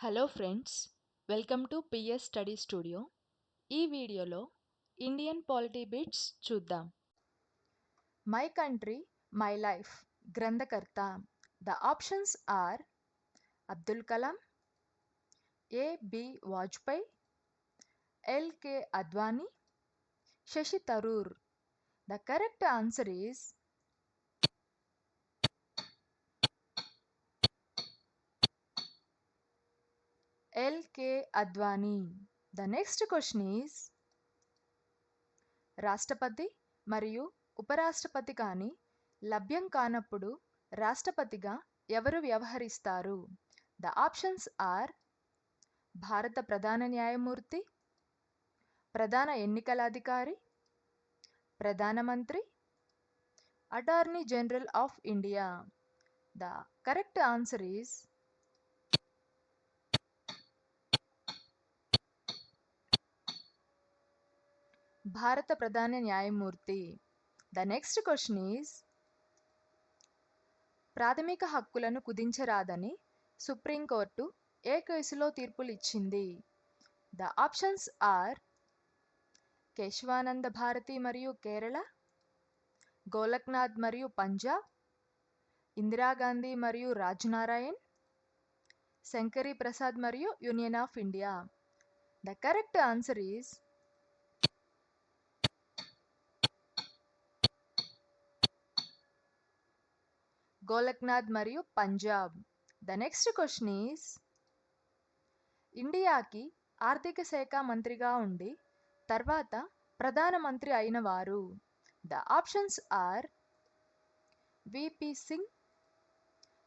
Hello friends, welcome to PS study studio. ఈ వీడియోలో Indian polity bits చూద్దాం. My country my life గ్రంథకర్త. The options are Abdul Kalam, A B. Vajpayee, L K. Advani, Shashi Tharoor. The correct answer is L K. Advani. The next question is రాష్ట్రపతి మరియు ఉపరాష్ట్రపతి కానీ లభ్యం కానప్పుడు రాష్ట్రపతిగా ఎవరు వ్యవహరిస్తారు? ద ఆప్షన్స్ ఆర్ భారత ప్రధాన న్యాయమూర్తి, ప్రధాన ఎన్నికల అధికారి, ప్రధానమంత్రి, attorney general of India. The correct answer is భారత ప్రధాన న్యాయమూర్తి. ద నెక్స్ట్ క్వశ్చన్ ఈస్ ప్రాథమిక హక్కులను కుదించరాదని సుప్రీంకోర్టు ఏ కేసులో తీర్పులు ఇచ్చింది? The options are Kesavananda Bharati మరియు కేరళ, గోలక్నాథ్ మరియు పంజాబ్, ఇందిరాగాంధీ మరియు రాజ్నారాయణ్, శంకరీ ప్రసాద్ మరియు union of India. The correct answer is Golaknath మరియు Punjab. The next question is ఇండియాకి ఆర్థిక శాఖ మంత్రిగా ఉండి తర్వాత ప్రధానమంత్రి అయిన వారు? The options are V P Singh,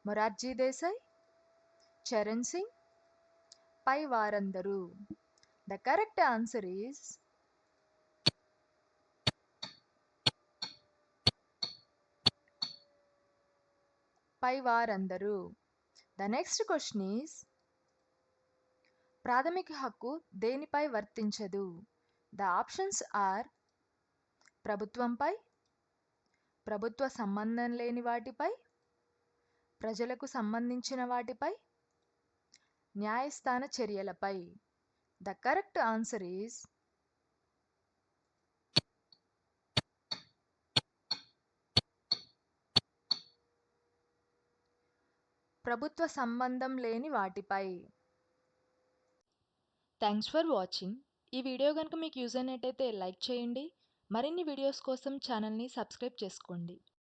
Morarji Desai, Charan Singh, పై వారందరూ. ద కరెక్ట్ ఆన్సర్ ఈస్ పై వారందరూ. ద నెక్స్ట్ క్వశ్చన్ ఈస్ ప్రాథమిక హక్కు దేనిపై వర్తించదు? ద ఆప్షన్స్ ఆర్ ప్రభుత్వంపై, ప్రభుత్వ సంబంధం లేని వాటిపై, ప్రజలకు సంబంధించిన వాటిపై, న్యాయస్థాన చర్యలపై. ద కరెక్ట్ ఆన్సర్ ఈస్ ప్రభుత్వ సంబంధం లేని వాటిపై. Thanks for watching. ఈ వీడియో కనుక మీకు యూజ్ అయినట్టయితే లైక్ చేయండి. మరిన్ని వీడియోస్ కోసం ఛానల్ని సబ్స్క్రైబ్ చేసుకోండి.